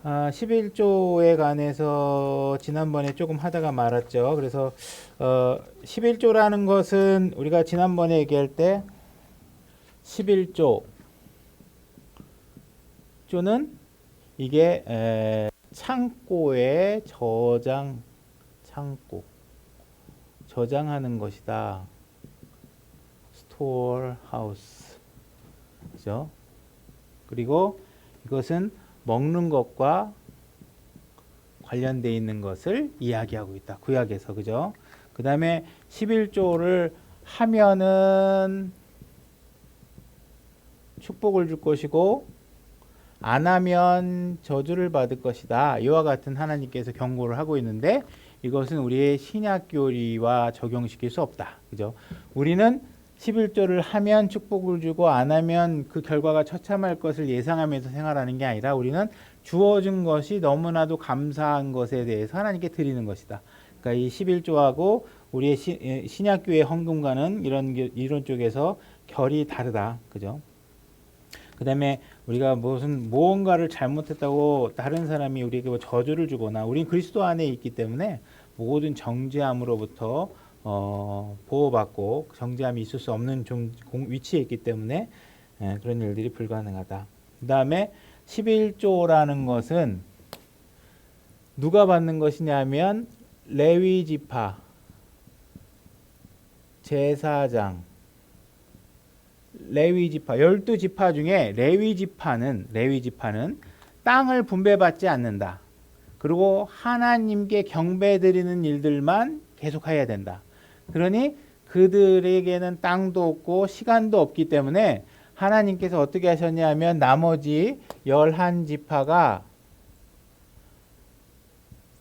11조에 관해서 지난번에 조금 하다가 말았죠. 그래서 11조라는 것은 우리가 지난번에 얘기할 때 11조는 이게 창고에 창고 저장하는 것이다. 스토어 하우스, 그죠? 그리고 이것은 먹는 것과 관련되어 있는 것을 이야기하고 있다. 구약에서, 그죠? 그 다음에 11조를 하면은 축복을 줄 것이고 안 하면 저주를 받을 것이다. 이와 같은 하나님께서 경고를 하고 있는데 이것은 우리의 신약 교리와 적용시킬 수 없다. 그죠? 우리는 11조를 하면 축복을 주고 안 하면 그 결과가 처참할 것을 예상하면서 생활하는 게 아니라 우리는 주어진 것이 너무나도 감사한 것에 대해서 하나님께 드리는 것이다. 그러니까 이 11조하고 우리의 신약교회 헌금과는 이런 쪽에서 결이 다르다. 그죠? 그 다음에 우리가 무언가를 잘못했다고 다른 사람이 우리에게 뭐 저주를 주거나 우린 그리스도 안에 있기 때문에 모든 정죄함으로부터 보호받고 정죄함이 있을 수 없는 위치에 있기 때문에 그런 일들이 불가능하다. 그 다음에 11조라는 것은 누가 받는 것이냐면 레위 지파, 제사장, 레위 지파 12지파 중에 레위 지파는 땅을 분배받지 않는다. 그리고 하나님께 경배드리는 일들만 계속해야 된다. 그러니 그들에게는 땅도 없고 시간도 없기 때문에 하나님께서 어떻게 하셨냐면 나머지 11지파가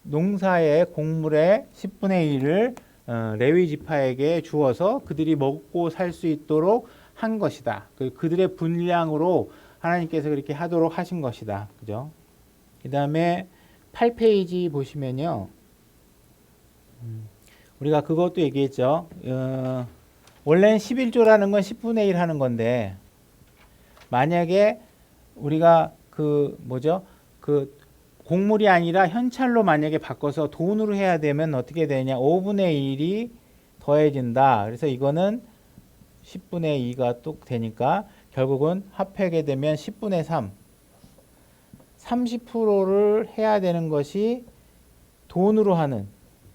농사의 곡물의 10분의 1을 레위 지파에게 주어서 그들이 먹고 살 수 있도록 한 것이다. 그들의 분량으로 하나님께서 그렇게 하도록 하신 것이다. 그죠? 그 다음에 8페이지 보시면요. 우리가 그것도 얘기했죠. 원래는 11조라는 건 10분의 1 하는 건데, 만약에 우리가 곡물이 아니라 현찰로 만약에 바꿔서 돈으로 해야 되면 어떻게 되냐. 5분의 1이 더해진다. 그래서 이거는 10분의 2가 또 되니까 결국은 합하게 되면 10분의 3. 30%를 해야 되는 것이 돈으로 하는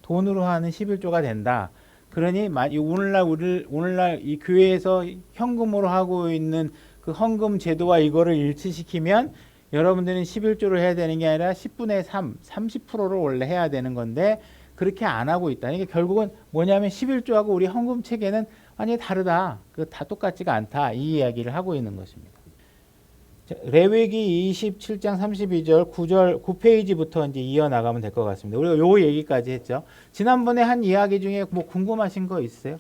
11조가 된다. 그러니 오늘날 이 교회에서 현금으로 하고 있는 그 헌금 제도와 이거를 일치시키면 여러분들은 11조를 해야 되는 게 아니라 10분의 3, 30%를 원래 해야 되는 건데 그렇게 안 하고 있다. 그러니까 결국은 뭐냐면 11조하고 우리 헌금 체계는 완전히 다르다. 다 똑같지가 않다. 이 이야기를 하고 있는 것입니다. 레위기 27장 32절 9페이지부터 이제 이어나가면 될 것 같습니다. 우리가 요 얘기까지 했죠. 지난번에 한 이야기 중에 뭐 궁금하신 거 있어요?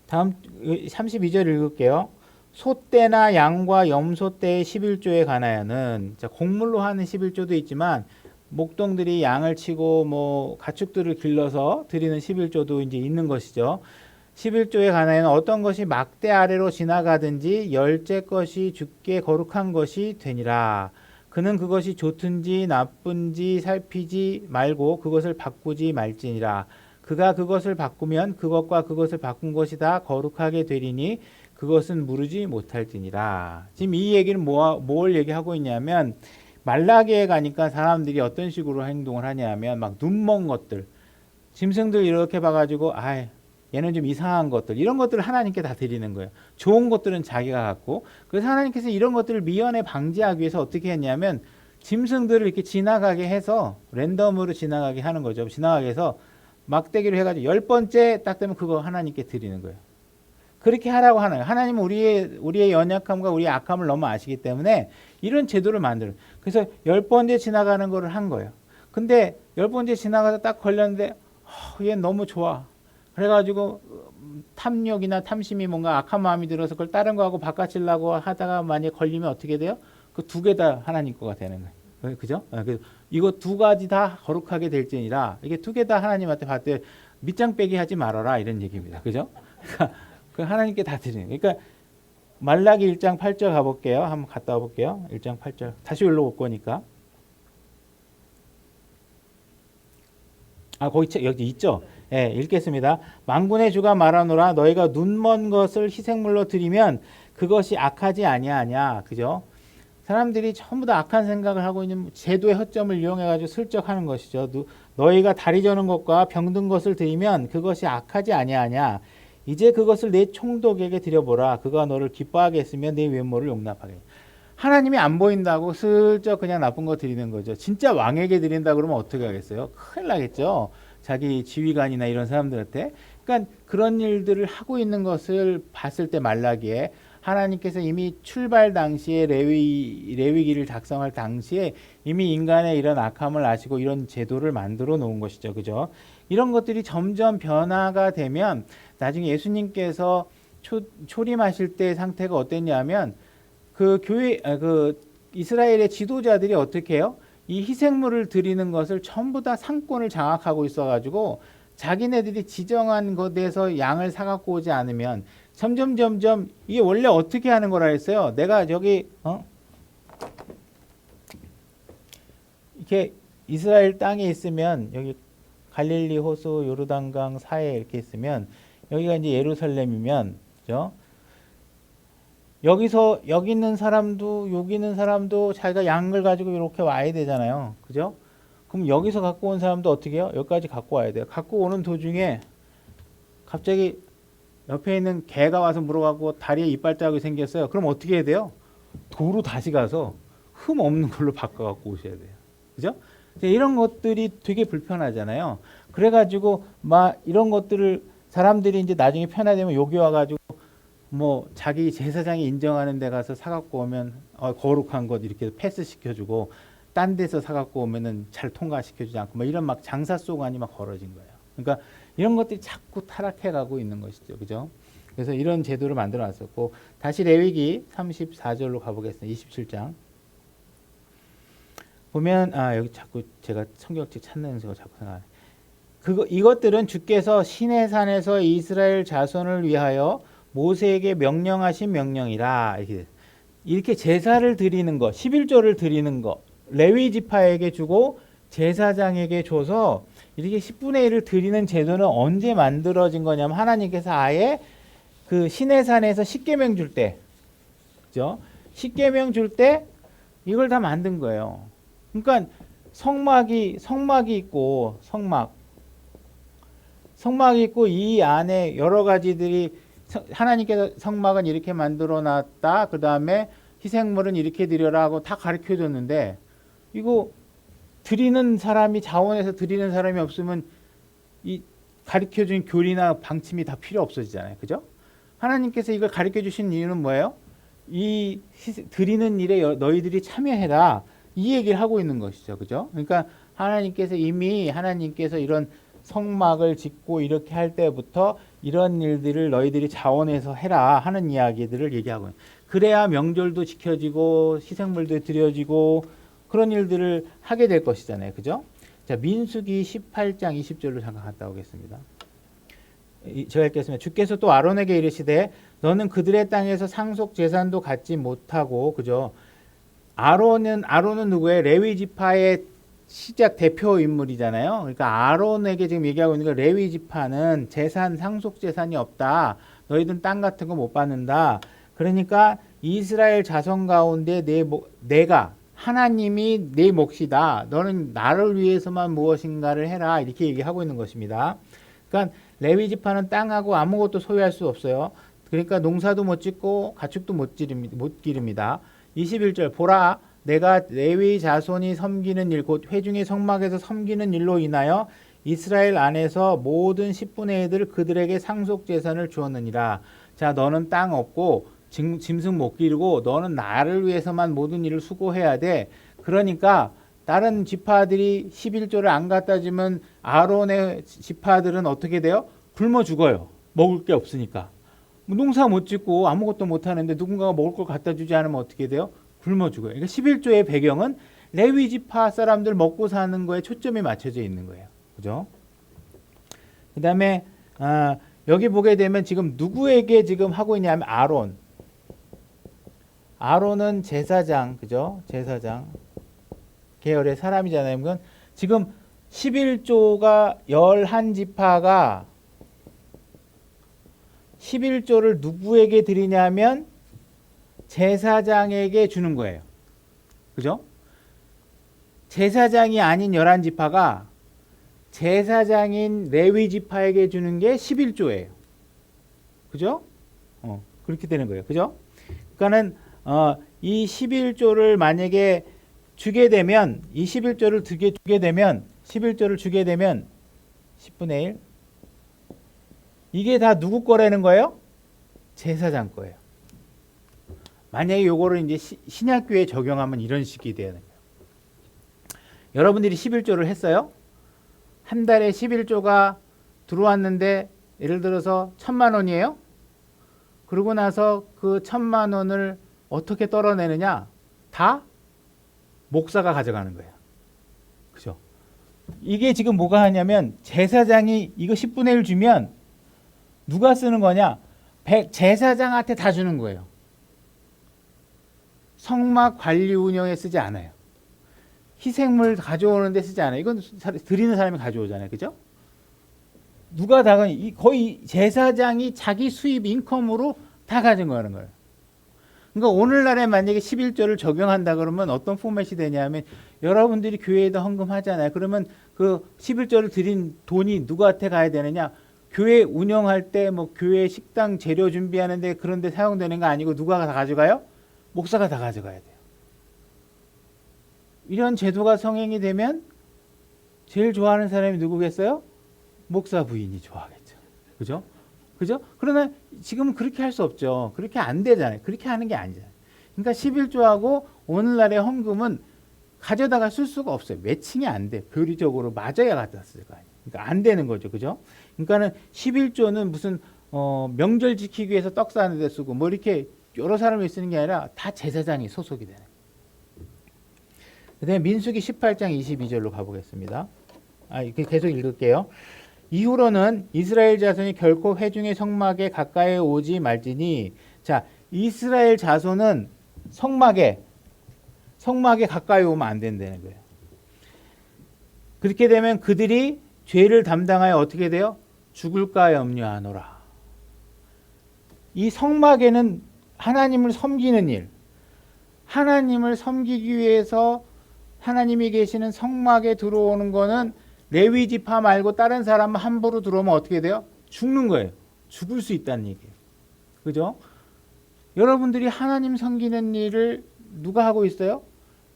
다음 32절 읽을게요. 소떼나 양과 염소떼의 11조에 관하여는 곡물로 하는 11조도 있지만 목동들이 양을 치고 뭐 가축들을 길러서 드리는 11조도 이제 있는 것이죠. 11조에 관하여는 어떤 것이 막대 아래로 지나가든지 열째 것이 주께 거룩한 것이 되니라. 그는 그것이 좋든지 나쁜지 살피지 말고 그것을 바꾸지 말지니라. 그가 그것을 바꾸면 그것과 그것을 바꾼 것이 다 거룩하게 되리니 그것은 무르지 못할지니라. 지금 이 얘기는 뭘 얘기하고 있냐면 말라기에 가니까 사람들이 어떤 식으로 행동을 하냐면 막 눈먼 것들, 짐승들 이렇게 봐가지고 얘는 좀 이상한 것들, 이런 것들을 하나님께 다 드리는 거예요. 좋은 것들은 자기가 갖고. 그래서 하나님께서 이런 것들을 미연에 방지하기 위해서 어떻게 했냐면 짐승들을 이렇게 지나가게 해서 랜덤으로 지나가게 하는 거죠. 지나가게 해서 막대기로 해가지고 10번째 딱 되면 그거 하나님께 드리는 거예요. 그렇게 하라고 하나요. 하나님은 우리의 연약함과 우리의 악함을 너무 아시기 때문에 이런 제도를 만들어요. 그래서 10번째 지나가는 거를 한 거예요. 근데 10번째 지나가다 딱 걸렸는데 얘는 너무 좋아. 그래가지고 탐욕이나 탐심이 뭔가 악한 마음이 들어서 그걸 다른 거하고 바꿔치려고 하다가 만약에 걸리면 어떻게 돼요? 그 두 개 다 하나님 거가 되는 거예요. 그죠? 이거 두 가지 다 거룩하게 될지니라. 이게 두 개 다 하나님한테 받되 밑장 빼기 하지 말아라 이런 얘기입니다. 그죠? 그 하나님께 다 드리는. 그러니까 말라기 1장 8절 가볼게요. 한번 갔다 와볼게요. 1장 8절. 다시 올라올 거니까. 거기 여기 있죠. 예, 읽겠습니다. 만군의 주가 말하노라 너희가 눈먼 것을 희생물로 드리면 그것이 악하지 아니하냐. 그죠? 사람들이 전부 다 악한 생각을 하고 있는 제도의 허점을 이용해 가지고 슬쩍 하는 것이죠. 너희가 다리 저는 것과 병든 것을 드리면 그것이 악하지 아니하냐. 이제 그것을 내 총독에게 드려보라. 그가 너를 기뻐하게 했으면 내 외모를 용납하게. 하나님이 안 보인다고 슬쩍 그냥 나쁜 거 드리는 거죠. 진짜 왕에게 드린다 그러면 어떻게 하겠어요? 큰일 나겠죠. 자기 지휘관이나 이런 사람들한테. 그러니까 그런 일들을 하고 있는 것을 봤을 때 말라기에 하나님께서 이미 출발 당시에 레위기를 작성할 당시에 이미 인간의 이런 악함을 아시고 이런 제도를 만들어 놓은 것이죠. 그죠? 이런 것들이 점점 변화가 되면 나중에 예수님께서 초림하실 때 상태가 어땠냐면 그 이스라엘의 지도자들이 어떻게 해요? 이 희생물을 드리는 것을 전부 다 상권을 장악하고 있어가지고 자기네들이 지정한 것에서 양을 사갖고 오지 않으면 점점 이게 원래 어떻게 하는 거라 했어요. 내가 저기 이렇게 이스라엘 땅에 있으면 여기 갈릴리 호수 요르단강 사이에 이렇게 있으면 여기가 이제 예루살렘이면 그죠? 여기서 여기 있는 사람도 여기 있는 사람도 자기가 양을 가지고 이렇게 와야 되잖아요. 그죠? 그럼 여기서 갖고 온 사람도 어떻게 해요? 여기까지 갖고 와야 돼요. 갖고 오는 도중에 갑자기 옆에 있는 개가 와서 물어가고 다리에 이빨 자국이 생겼어요. 그럼 어떻게 해야 돼요? 도로 다시 가서 흠 없는 걸로 바꿔 갖고 오셔야 돼요. 그죠? 이런 것들이 되게 불편하잖아요. 그래가지고 막 이런 것들을 사람들이 이제 나중에 편하되면 여기 와가지고 뭐 자기 제사장이 인정하는 데 가서 사갖고 오면 거룩한 것 이렇게 패스 시켜주고 딴 데서 사갖고 오면은 잘 통과시켜주지 않고 뭐 이런 막 장사 소관이 막 벌어진 거예요. 그러니까 이런 것들이 자꾸 타락해가고 있는 것이죠. 그죠? 그래서 이런 제도를 만들어 놨었고 다시 레위기 34절로 가보겠습니다. 27장 보면 여기 자꾸 제가 성경책 찾는 거 자꾸 생각하네. 이것들은 주께서 시내산에서 이스라엘 자손을 위하여 모세에게 명령하신 명령이라. 이렇게 제사를 드리는 거, 11조를 드리는 거, 레위 지파에게 주고 제사장에게 줘서 이렇게 10분의 1을 드리는 제도는 언제 만들어진 거냐면 하나님께서 아예 그 시내산에서 십계명 줄 때, 그죠? 십계명 줄 때 이걸 다 만든 거예요. 그러니까 성막이 있고 성막이 있고 이 안에 여러 가지들이 하나님께서 성막은 이렇게 만들어 놨다. 그 다음에 희생물은 이렇게 드려라 하고 다 가르쳐 줬는데 이거 드리는 사람이 자원해서 드리는 사람이 없으면 이 가르쳐 준 교리나 방침이 다 필요 없어지잖아요. 그죠? 하나님께서 이걸 가르쳐 주신 이유는 뭐예요? 이 드리는 일에 너희들이 참여해라. 이 얘기를 하고 있는 것이죠. 그죠? 그러니까 하나님께서 이런 성막을 짓고 이렇게 할 때부터 이런 일들을 너희들이 자원해서 해라 하는 이야기들을 얘기하고 있는. 그래야 명절도 지켜지고 희생물도 드려지고 그런 일들을 하게 될 것이잖아요. 그죠? 자, 민수기 18장 20절로 잠깐 갔다 오겠습니다. 제가 읽겠습니다. 주께서 또 아론에게 이르시되 너는 그들의 땅에서 상속 재산도 갖지 못하고 그죠? 아론은 누구예요? 레위 지파의 시작 대표 인물이잖아요. 그러니까 아론에게 지금 얘기하고 있는 거 레위 지파는 재산 상속 재산이 없다. 너희들은 땅 같은 거 못 받는다. 그러니까 이스라엘 자손 가운데 내가 하나님이 내 몫이다. 너는 나를 위해서만 무엇인가를 해라. 이렇게 얘기하고 있는 것입니다. 그러니까 레위 지파는 땅하고 아무것도 소유할 수 없어요. 그러니까 농사도 못 짓고 가축도 못 기릅니다. 21절 보라 내가 레위 자손이 섬기는 일 곧 회중의 성막에서 섬기는 일로 인하여 이스라엘 안에서 모든 10분의 1을 그들에게 상속 재산을 주었느니라. 자 너는 땅 없고 짐승 못 기르고 너는 나를 위해서만 모든 일을 수고해야 돼. 그러니까 다른 지파들이 11조를 안 갖다 주면 아론의 지파들은 어떻게 돼요? 굶어 죽어요. 먹을 게 없으니까. 농사 못 짓고 아무것도 못 하는데 누군가가 먹을 걸 갖다 주지 않으면 어떻게 돼요? 굶어 죽어요. 그러니까 11조의 배경은 레위 지파 사람들 먹고 사는 거에 초점이 맞춰져 있는 거예요. 그죠? 그다음에 여기 보게 되면 지금 누구에게 지금 하고 있냐면 아론은 제사장, 그죠? 제사장 계열의 사람이잖아요. 그건 지금 11조가 11지파가 11조를 누구에게 드리냐면 제사장에게 주는 거예요. 그죠? 제사장이 아닌 11지파가 제사장인 레위지파에게 주는 게 11조예요. 그죠? 그렇게 되는 거예요. 그죠? 그러니까는 이 11조를 만약에 주게 되면 이 11조를 주게 되면 11조를 주게 되면 10분의 1 이게 다 누구 거라는 거예요? 제사장 거예요. 만약에 요거를 이제 신약교에 적용하면 이런 식이 되는 거예요. 여러분들이 11조를 했어요. 한 달에 11조가 들어왔는데 예를 들어서 1,000만 원이에요. 그러고 나서 그 1,000만 원을 어떻게 떨어내느냐? 다 목사가 가져가는 거예요. 그죠? 이게 지금 뭐가 하냐면 제사장이 이거 10분의 1 주면 누가 쓰는 거냐? 제사장한테 다 주는 거예요. 성막 관리 운영에 쓰지 않아요. 희생물 가져오는데 쓰지 않아요. 이건 드리는 사람이 가져오잖아요. 그죠? 누가 다 거의 제사장이 자기 수입 인컴으로 다 가져가는 거예요. 그러니까 오늘날에 만약에 11조를 적용한다 그러면 어떤 포맷이 되냐면 여러분들이 교회에다 헌금하잖아요. 그러면 그 11조를 드린 돈이 누구한테 가야 되느냐? 교회 운영할 때 뭐 교회 식당 재료 준비하는데 그런 데 사용되는 거 아니고 누가 다 가져가요? 목사가 다 가져가야 돼요. 이런 제도가 성행이 되면 제일 좋아하는 사람이 누구겠어요? 목사 부인이 좋아하겠죠. 그죠? 그죠? 그러나 지금은 그렇게 할 수 없죠. 그렇게 안 되잖아요. 그렇게 하는 게 아니잖아요. 그러니까 11조하고 오늘날의 헌금은 가져다가 쓸 수가 없어요. 매칭이 안 돼. 교리적으로 맞아야 갖다 쓸 거 아니에요. 그러니까 안 되는 거죠. 그죠? 그러니까는 11조는 무슨 명절 지키기 위해서 떡 사는 데 쓰고 뭐 이렇게 여러 사람이 쓰는 게 아니라 다 제사장이 소속이 되는 거예요. 그다음에 민수기 18장 22절로 가보겠습니다. 계속 읽을게요. 이후로는 이스라엘 자손이 결코 회중의 성막에 가까이 오지 말지니. 자, 이스라엘 자손은 성막에 가까이 오면 안 된다는 거예요. 그렇게 되면 그들이 죄를 담당하여 어떻게 돼요? 죽을까 염려하노라. 이 성막에는 하나님을 섬기는 일, 하나님을 섬기기 위해서 하나님이 계시는 성막에 들어오는 거는 레위 지파 말고 다른 사람 함부로 들어오면 어떻게 돼요? 죽는 거예요. 죽을 수 있다는 얘기예요. 그죠? 여러분들이 하나님 섬기는 일을 누가 하고 있어요?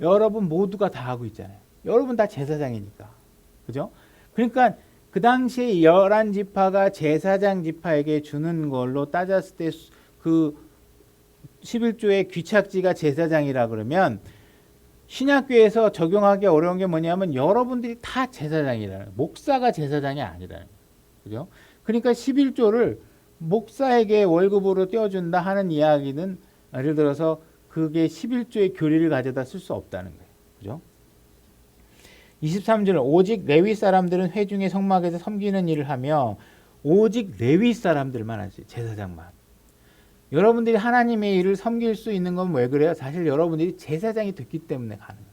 여러분 모두가 다 하고 있잖아요. 여러분 다 제사장이니까. 그죠? 그러니까 그 당시에 11지파가 제사장 지파에게 주는 걸로 따졌을 때 그 11조의 귀착지가 제사장이라 그러면 신약교에서 적용하기 어려운 게 뭐냐면 여러분들이 다 제사장이라는, 목사가 제사장이 아니라는 거예요. 그죠? 그러니까 11조를 목사에게 월급으로 떼어준다 하는 이야기는 예를 들어서 그게 11조의 교리를 가져다 쓸 수 없다는 거예요. 그죠? 23절 오직 레위 사람들은 회중의 성막에서 섬기는 일을 하며 오직 레위 사람들만 하지 제사장만. 여러분들이 하나님의 일을 섬길 수 있는 건 왜 그래요? 사실 여러분들이 제사장이 됐기 때문에 가능해요.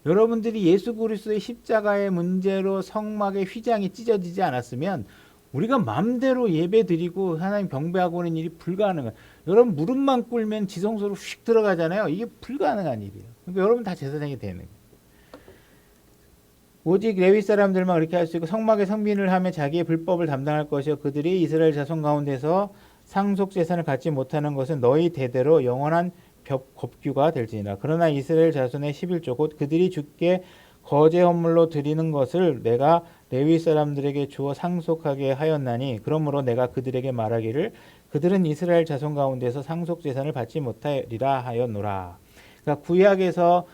여러분들이 예수 그리스도의 십자가의 문제로 성막의 휘장이 찢어지지 않았으면 우리가 마음대로 예배 드리고 하나님 경배하고 하는 일이 불가능해요. 여러분 무릎만 꿇으면 지성소로 휙 들어가잖아요. 이게 불가능한 일이에요. 그러니까 여러분 다 제사장이 되는 거예요. 오직 레위 사람들만 그렇게 할 수 있고 성막의 성민을 하며 자기의 불법을 담당할 것이요 그들이 이스라엘 자손 가운데서 상속 재산을 갖지 못하는 것은 너희 대대로 영원한 법규가 될지니라. 그러나 이스라엘 자손의 11조 곧 그들이 주께 거제 헌물로 드리는 것을 내가 레위 사람들에게 주어 상속하게 하였나니 그러므로 내가 그들에게 말하기를 그들은 이스라엘 자손 가운데서 상속 재산을 받지 못하리라 하였노라. 그러니까 구약에서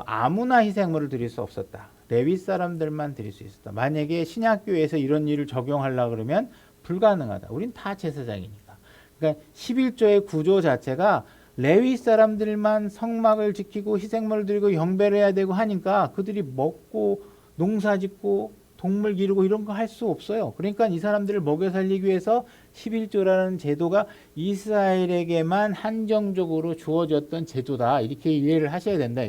아무나 희생물을 드릴 수 없었다. 레위 사람들만 드릴 수 있었다. 만약에 신약교회에서 이런 일을 적용하려고 그러면 불가능하다. 우린 다 제사장이니까. 그러니까 11조의 구조 자체가 레위 사람들만 성막을 지키고 희생물을 드리고 경배를 해야 되고 하니까 그들이 먹고 농사 짓고 동물 기르고 이런 거 할 수 없어요. 그러니까 이 사람들을 먹여 살리기 위해서 11조라는 제도가 이스라엘에게만 한정적으로 주어졌던 제도다. 이렇게 이해를 하셔야 된다.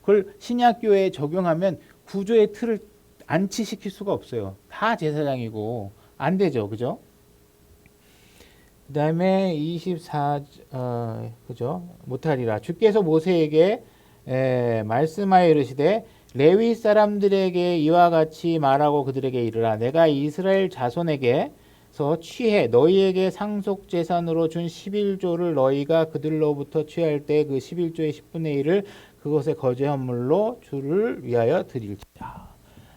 그걸 신약교회에 적용하면 구조의 틀을 안치시킬 수가 없어요. 다 제사장이고 안 되죠. 그죠? 그다음에 24 그죠? 못하리라. 주께서 모세에게 말씀하여 이르시되 레위 사람들에게 이와 같이 말하고 그들에게 이르라. 내가 이스라엘 자손에게서 취해 너희에게 상속 재산으로 준 11조를 너희가 그들로부터 취할 때 그 11조의 10분의 1을 그것의 거제 헌물로 주를 위하여 드릴지라.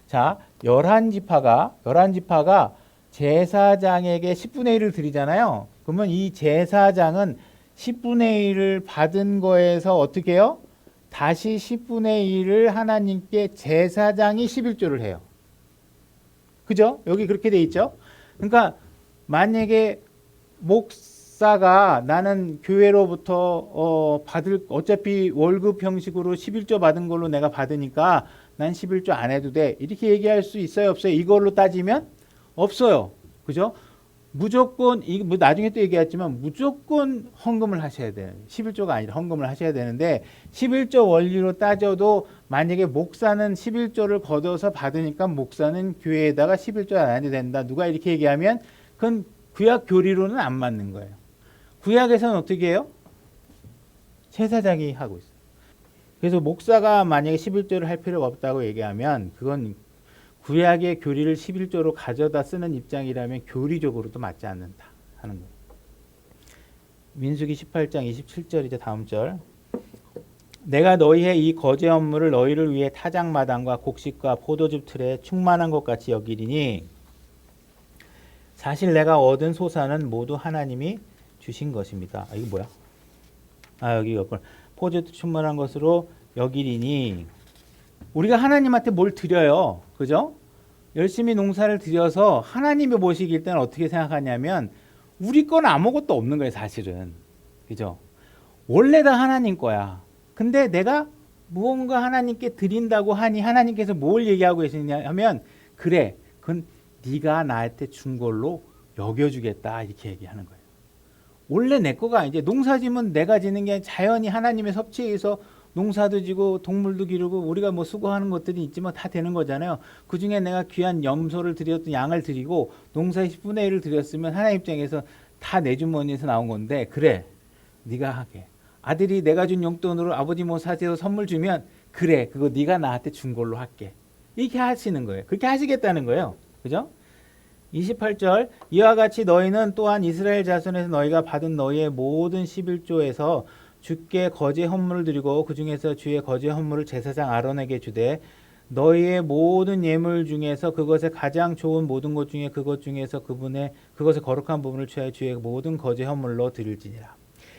자, 11지파가 제사장에게 10분의 1을 드리잖아요. 그러면 이 제사장은 10분의 1을 받은 거에서 어떻게 해요? 다시 10분의 1을 하나님께 제사장이 11조를 해요. 그죠? 여기 그렇게 돼 있죠? 그러니까 만약에 목사가 나는 교회로부터 어차피 월급 형식으로 11조 받은 걸로 내가 받으니까 난 11조 안 해도 돼. 이렇게 얘기할 수 있어요, 없어요? 이걸로 따지면 없어요. 그죠? 무조건 뭐 나중에 또 얘기했지만 무조건 헌금을 하셔야 돼요. 11조가 아니라 헌금을 하셔야 되는데 11조 원리로 따져도 만약에 목사는 11조를 걷어서 받으니까 목사는 교회에다가 11조 안 해도 된다. 누가 이렇게 얘기하면 그건 구약 교리로는 안 맞는 거예요. 구약에서는 어떻게 해요? 제사장이 하고 있어요. 그래서 목사가 만약에 11조를 할 필요가 없다고 얘기하면 그건 구약의 교리를 11조로 가져다 쓰는 입장이라면 교리적으로도 맞지 않는다 하는 거예요. 민수기 18장 27절이죠. 다음 절. 내가 너희의 이 거제 업무를 너희를 위해 타작마당과 곡식과 포도즙 틀에 충만한 것 같이 여기리니 사실 내가 얻은 소산은 모두 하나님이 주신 것입니다. 이거 뭐야? 여기 있구나. 포도즙 충만한 것으로 여기리니 우리가 하나님한테 뭘 드려요. 그죠? 열심히 농사를 들여서 하나님이 보시기일 때는 어떻게 생각하냐면 우리 건 아무것도 없는 거예요. 사실은. 그죠? 원래 다 하나님 거야. 근데 내가 무언가 하나님께 드린다고 하니 하나님께서 뭘 얘기하고 계시냐 하면 그래. 그건 네가 나한테 준 걸로 여겨주겠다. 이렇게 얘기하는 거예요. 원래 내 거가 이제 농사지면 내가 지는 게 자연히 하나님의 섭취에 의해서 농사도 지고 동물도 기르고 우리가 뭐 수고하는 것들이 있지만 다 되는 거잖아요. 그중에 내가 귀한 염소를 드렸던 양을 드리고 농사의 10분의 1을 드렸으면 하나님 입장에서 다 내 주머니에서 나온 건데 그래 네가 하게. 아들이 내가 준 용돈으로 아버지 뭐 사세요 선물 주면 그래 그거 네가 나한테 준 걸로 할게. 이렇게 하시는 거예요. 그렇게 하시겠다는 거예요. 그죠? 28절 이와 같이 너희는 또한 이스라엘 자손에서 너희가 받은 너희의 모든 11조에서 주께 거제 헌물을 드리고 그 중에서 주의 거제 헌물을 제사장 아론에게 주되 너희의 모든 예물 중에서 그것의 가장 좋은 모든 것 중에 그것 중에서 그것의 거룩한 부분을 취하여 주의 모든 거제 헌물로 드릴지니라.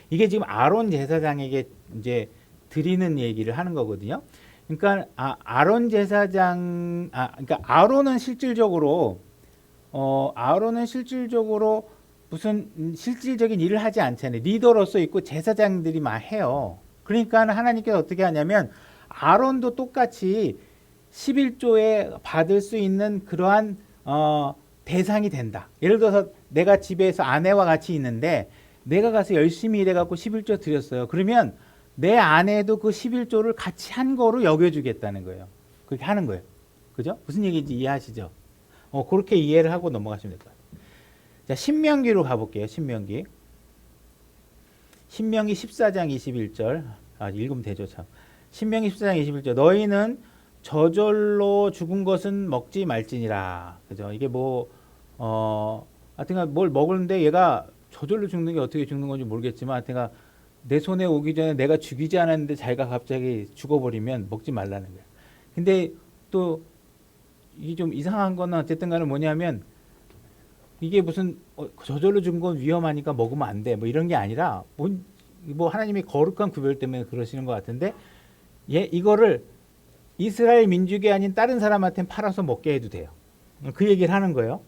이게 지금 아론 제사장에게 이제 드리는 얘기를 하는 거거든요. 그러니까 아론 제사장 그러니까 아론은 실질적으로 무슨 실질적인 일을 하지 않잖아요. 리더로서 있고 제사장들이 막 해요. 그러니까 하나님께서 어떻게 하냐면 아론도 똑같이 11조에 받을 수 있는 그러한 대상이 된다. 예를 들어서 내가 집에서 아내와 같이 있는데 내가 가서 열심히 일해갖고 11조 드렸어요. 그러면 내 아내도 그 11조를 같이 한 거로 여겨주겠다는 거예요. 그렇게 하는 거예요. 그죠? 무슨 얘기인지 이해하시죠? 그렇게 이해를 하고 넘어가시면 될 것 같아요. 자, 신명기로 가볼게요. 신명기 14장 21절. 읽으면 되죠, 참. 신명기 14장 21절. 너희는 저절로 죽은 것은 먹지 말지니라. 그죠? 이게 하여튼간 뭘 먹었는데 얘가 저절로 죽는 게 어떻게 죽는 건지 모르겠지만 하여튼간 내 손에 오기 전에 내가 죽이지 않았는데 자기가 갑자기 죽어버리면 먹지 말라는 거예요. 근데 또 이게 좀 이상한 거는 어쨌든 간에 뭐냐면 이게 무슨 저절로 죽은 건 위험하니까 먹으면 안 돼. 뭐 이런 게 아니라 뭐 하나님의 거룩한 구별 때문에 그러시는 것 같은데 이거를 이스라엘 민족이 아닌 다른 사람한테는 팔아서 먹게 해도 돼요. 그 얘기를 하는 거예요.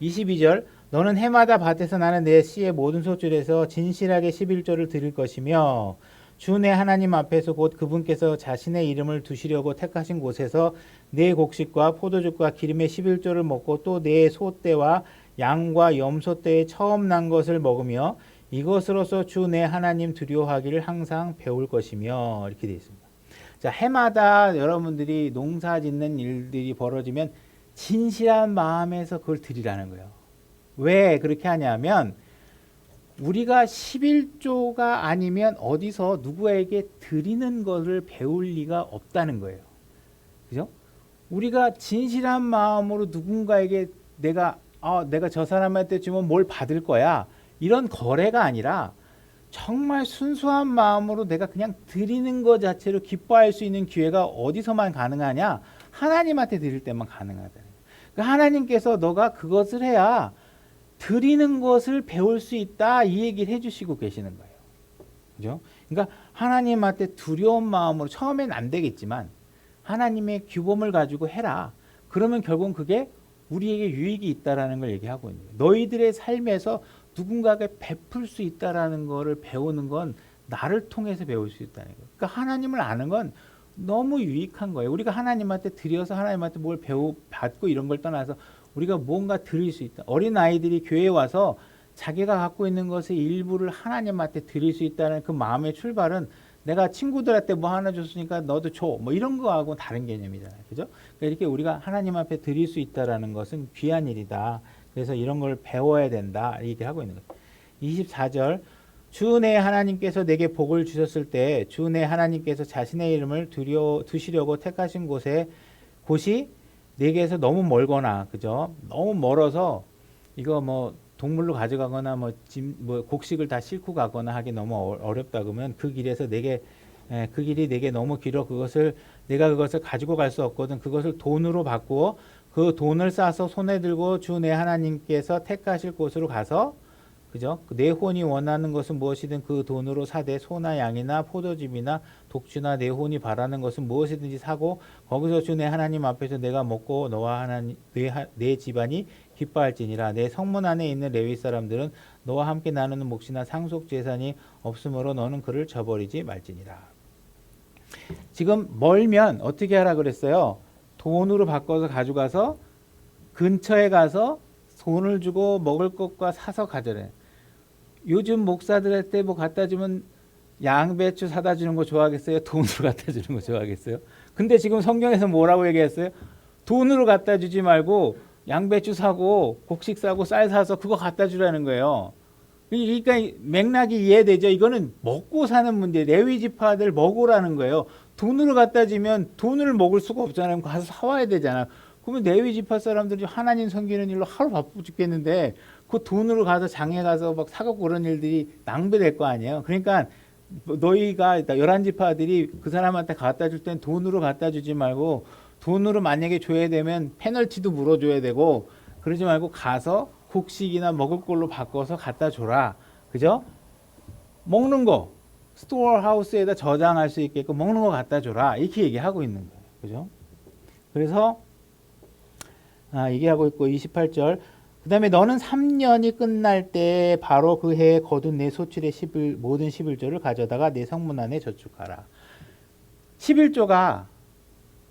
22절 너는 해마다 밭에서 나는 내 씨의 모든 소출에서 진실하게 11조를 드릴 것이며 주 내 하나님 앞에서 곧 그분께서 자신의 이름을 두시려고 택하신 곳에서 내 곡식과 포도즙과 기름의 11조를 먹고 또 내 소떼와 양과 염소떼의 처음 난 것을 먹으며 이것으로서 주 내 하나님 두려워하기를 항상 배울 것이며 이렇게 되어 있습니다. 자, 해마다 여러분들이 농사 짓는 일들이 벌어지면 진실한 마음에서 그걸 드리라는 거예요. 왜 그렇게 하냐면 우리가 11조가 아니면 어디서 누구에게 드리는 것을 배울 리가 없다는 거예요. 그죠? 우리가 진실한 마음으로 누군가에게 내가 저 사람한테 주면 뭘 받을 거야. 이런 거래가 아니라 정말 순수한 마음으로 내가 그냥 드리는 것 자체로 기뻐할 수 있는 기회가 어디서만 가능하냐? 하나님한테 드릴 때만 가능하다. 그러니까 하나님께서 너가 그것을 해야 드리는 것을 배울 수 있다. 이 얘기를 해주시고 계시는 거예요. 그죠? 그러니까 하나님한테 두려운 마음으로 처음엔 안 되겠지만 하나님의 규범을 가지고 해라. 그러면 결국은 그게 우리에게 유익이 있다라는 걸 얘기하고 있는 거예요. 너희들의 삶에서 누군가에게 베풀 수 있다라는 거를 배우는 건 나를 통해서 배울 수 있다는 거예요. 그러니까 하나님을 아는 건 너무 유익한 거예요. 우리가 하나님한테 드려서 하나님한테 뭘 받고 이런 걸 떠나서 우리가 뭔가 드릴 수 있다. 어린 아이들이 교회에 와서 자기가 갖고 있는 것의 일부를 하나님한테 드릴 수 있다는 그 마음의 출발은 내가 친구들한테 뭐 하나 줬으니까 너도 줘. 뭐 이런 거하고 다른 개념이잖아요. 그죠? 그러니까 이렇게 우리가 하나님 앞에 드릴 수 있다라는 것은 귀한 일이다. 그래서 이런 걸 배워야 된다. 이렇게 하고 있는 거예요. 24절. 주 내 하나님께서 내게 복을 주셨을 때 주 내 하나님께서 자신의 이름을 두시려고 택하신 곳이 내게서 너무 멀거나, 그죠? 너무 멀어서 이거 뭐 동물로 가져가거나 뭐 곡식을 다 싣고 가거나 하기 너무 어렵다 그러면 그 길에서 그 길이 내게 너무 길어 내가 그것을 가지고 갈 수 없거든. 그것을 돈으로 바꾸어 그 돈을 싸서 손에 들고 주 내 하나님께서 택하실 곳으로 가서, 그죠? 내 혼이 원하는 것은 무엇이든 그 돈으로 사되 소나 양이나 포도즙이나 독주나 내 혼이 바라는 것은 무엇이든지 사고 거기서 주 내 하나님 앞에서 내가 먹고 너와 내 집안이 기뻐할지니라. 내 성문 안에 있는 레위 사람들은 너와 함께 나누는 몫이나 상속 재산이 없으므로 너는 그를 저버리지 말지니라. 지금 멀면 어떻게 하라 그랬어요? 돈으로 바꿔서 가져가서 근처에 가서 돈을 주고 먹을 것과 사서 가져래. 요즘 목사들한테 뭐 갖다 주면 양배추 사다 주는 거 좋아하겠어요? 돈으로 갖다 주는 거 좋아하겠어요? 근데 지금 성경에서 뭐라고 얘기했어요? 돈으로 갖다 주지 말고 양배추 사고 곡식 사고 쌀 사서 그거 갖다 주라는 거예요. 그러니까 맥락이 이해되죠? 이거는 먹고 사는 문제. 레위 지파들 먹으라는 거예요. 돈으로 갖다 주면 돈을 먹을 수가 없잖아요. 가서 사와야 되잖아요. 그러면 레위 지파 사람들이 하나님 섬기는 일로 하루 바쁘 죽겠는데 그 돈으로 가서 장에 가서 막 사고 그런 일들이 낭비될 거 아니에요. 그러니까 너희가 11지파들이 그 사람한테 갖다 줄 땐 돈으로 갖다 주지 말고 돈으로 만약에 줘야 되면 페널티도 물어줘야 되고 그러지 말고 가서 곡식이나 먹을 걸로 바꿔서 갖다 줘라. 그죠? 먹는 거 스토어 하우스에다 저장할 수 있게끔 먹는 거 갖다 줘라. 이렇게 얘기하고 있는 거예요. 그죠? 그래서 얘기하고 있고 28절 그 다음에 너는 3년이 끝날 때 바로 그 해에 거둔 내 소출의 모든 11조를 가져다가 내 성문 안에 저축하라. 11조가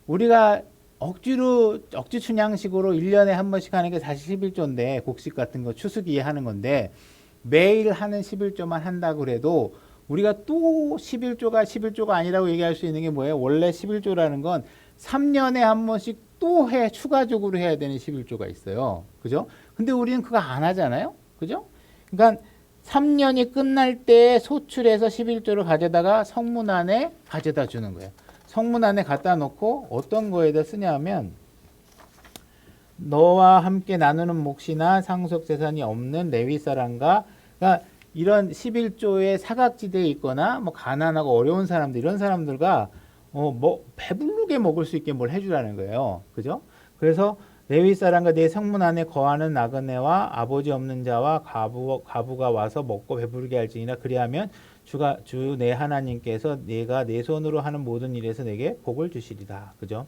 우리가 억지 춘향식으로 1년에 한 번씩 하는 게 사실 11조인데 곡식 같은 거 추수기에 하는 건데 매일 하는 11조만 한다고 그래도 우리가 또 11조가 아니라고 얘기할 수 있는 게 뭐예요? 원래 11조라는 건 3년에 한 번씩 또 추가적으로 해야 되는 11조가 있어요. 그죠? 근데 우리는 그거 안 하잖아요. 그죠? 그러니까 3년이 끝날 때 소출해서 11조를 가져다가 성문 안에 가져다 주는 거예요. 성문 안에 갖다 놓고 어떤 거에다 쓰냐면 너와 함께 나누는 몫이나 상속 재산이 없는 레위 사람과 그러니까 이런 11조의 사각지대에 있거나 뭐 가난하고 어려운 사람들 이런 사람들과 뭐 배부르게 먹을 수 있게 뭘 해주라는 거예요. 그죠? 그래서 레위 사람과 내 성문 안에 거하는 나그네와 아버지 없는 자와 과부가 와서 먹고 배부르게 할지니라. 그리하면 주 내 하나님께서 내가 내 손으로 하는 모든 일에서 내게 복을 주시리다. 그죠?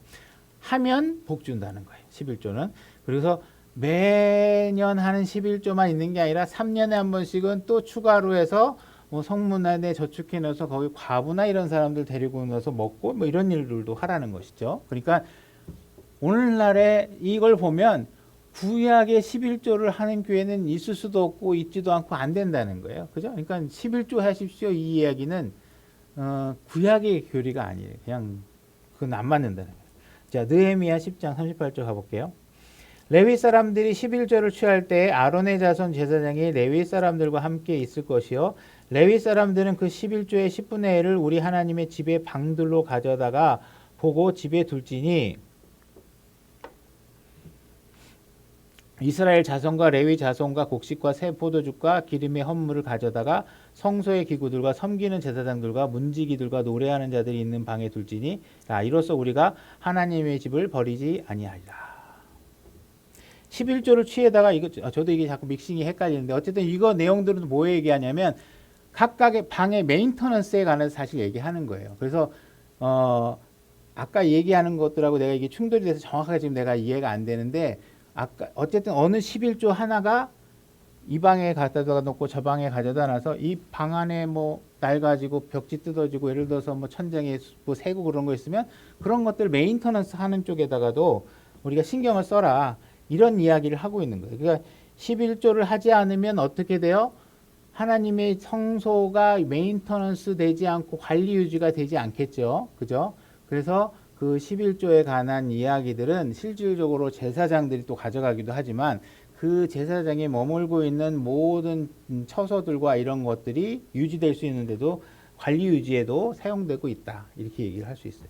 하면 복 준다는 거예요. 11조는. 그래서 매년 하는 11조만 있는 게 아니라 3년에 한 번씩은 또 추가로 해서 뭐 성문 안에 저축해 넣어서 거기 과부나 이런 사람들 데리고 넣어서 먹고 뭐 이런 일들도 하라는 것이죠. 그러니까 오늘날에 이걸 보면 구약의 11조를 하는 교회는 있을 수도 없고 있지도 않고 안 된다는 거예요. 그죠? 그러니까 11조 하십시오. 이 이야기는 구약의 교리가 아니에요. 그냥 그건 안 맞는다는 거예요. 자, 느헤미야 10장 38절 가볼게요. 레위 사람들이 11조를 취할 때 아론의 자손 제사장이 레위 사람들과 함께 있을 것이요 레위 사람들은 그 11조의 10분의 1을 우리 하나님의 집의 방들로 가져다가 보고 집에 둘지니 이스라엘 자손과 레위 자손과 곡식과 새 포도주과 기름의 헌물을 가져다가 성소의 기구들과 섬기는 제사장들과 문지기들과 노래하는 자들이 있는 방에 둘지니 이로써 우리가 하나님의 집을 버리지 아니하리라. 11조를 취해다가 이거 저도 이게 자꾸 믹싱이 헷갈리는데 어쨌든 이거 내용들은 뭐 얘기하냐면 각각의 방의 메인터넌스에 관해서 사실 얘기하는 거예요. 그래서 아까 얘기하는 것들하고 내가 이게 충돌이 돼서 정확하게 지금 내가 이해가 안 되는데 아까 어쨌든 어느 11조 하나가 이 방에 갖다가 놓고 저 방에 가져다 놔서 이 방 안에 뭐 낡아지고 벽지 뜯어지고 예를 들어서 뭐 천장에 뭐 새고 그런 거 있으면 그런 것들 메인터넌스 하는 쪽에다가도 우리가 신경을 써라. 이런 이야기를 하고 있는 거예요. 그러니까 11조를 하지 않으면 어떻게 돼요? 하나님의 성소가 메인터넌스 되지 않고 관리 유지가 되지 않겠죠. 그죠? 그래서 그 11조에 관한 이야기들은 실질적으로 제사장들이 또 가져가기도 하지만 그 제사장이 머물고 있는 모든 처소들과 이런 것들이 유지될 수 있는데도 관리 유지에도 사용되고 있다. 이렇게 얘기를 할 수 있어요.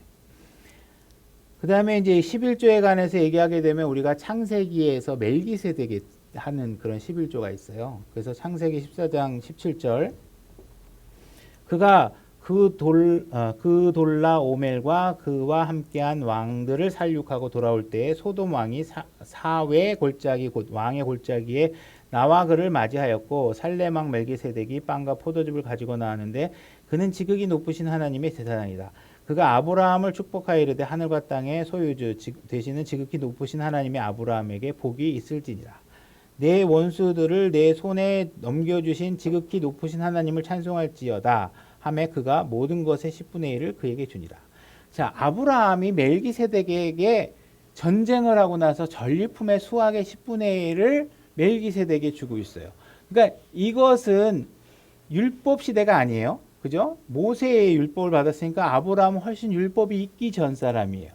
그 다음에 이제 11조에 관해서 얘기하게 되면 우리가 창세기에서 멜기세덱이 하는 그런 11조가 있어요. 그래서 창세기 14장 17절 그가 그 돌라 오멜과 그와 함께한 왕들을 살육하고 돌아올 때에 소돔 왕이 사외 골짜기 곧 왕의 골짜기에 나와 그를 맞이하였고 살렘 왕 멜기세덱이 빵과 포도즙을 가지고 나왔는데 그는 지극히 높으신 하나님의 제사장이다. 그가 아브라함을 축복하여 이르되 하늘과 땅의 소유주 되시는 지극히 높으신 하나님의 아브라함에게 복이 있을지니라. 내 원수들을 내 손에 넘겨주신 지극히 높으신 하나님을 찬송할지어다 하매 그가 모든 것의 10분의 1을 그에게 주니라. 자, 아브라함이 멜기세덱에게 전쟁을 하고 나서 전리품의 수확의 10분의 1을 멜기세덱에게 주고 있어요. 그러니까 이것은 율법 시대가 아니에요. 그죠? 모세의 율법을 받았으니까 아브라함은 훨씬 율법이 있기 전 사람이에요.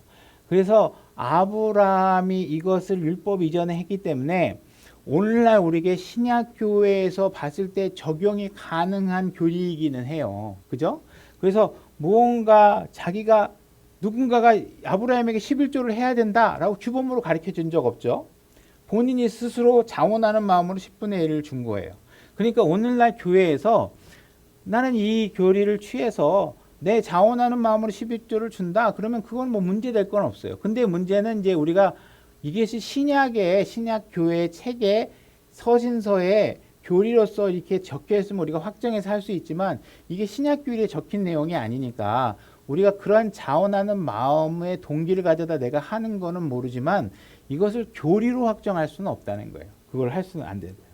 그래서 아브라함이 이것을 율법 이전에 했기 때문에 오늘날 우리에게 신약교회에서 봤을 때 적용이 가능한 교리이기는 해요. 그죠? 그래서 무언가 자기가 누군가가 아브라함에게 11조를 해야 된다라고 규범으로 가르쳐 준 적 없죠. 본인이 스스로 자원하는 마음으로 10분의 1을 준 거예요. 그러니까 오늘날 교회에서 나는 이 교리를 취해서 내 자원하는 마음으로 11조를 준다. 그러면 그건 뭐 문제될 건 없어요. 근데 문제는 이제 우리가 이것이 신약의 신약교회 책에 서신서에 교리로서 이렇게 적혀 있으면 우리가 확정해서 할 수 있지만 이게 신약교리에 적힌 내용이 아니니까 우리가 그러한 자원하는 마음의 동기를 가져다 내가 하는 거는 모르지만 이것을 교리로 확정할 수는 없다는 거예요. 그걸 할 수는 안 되는 거예요.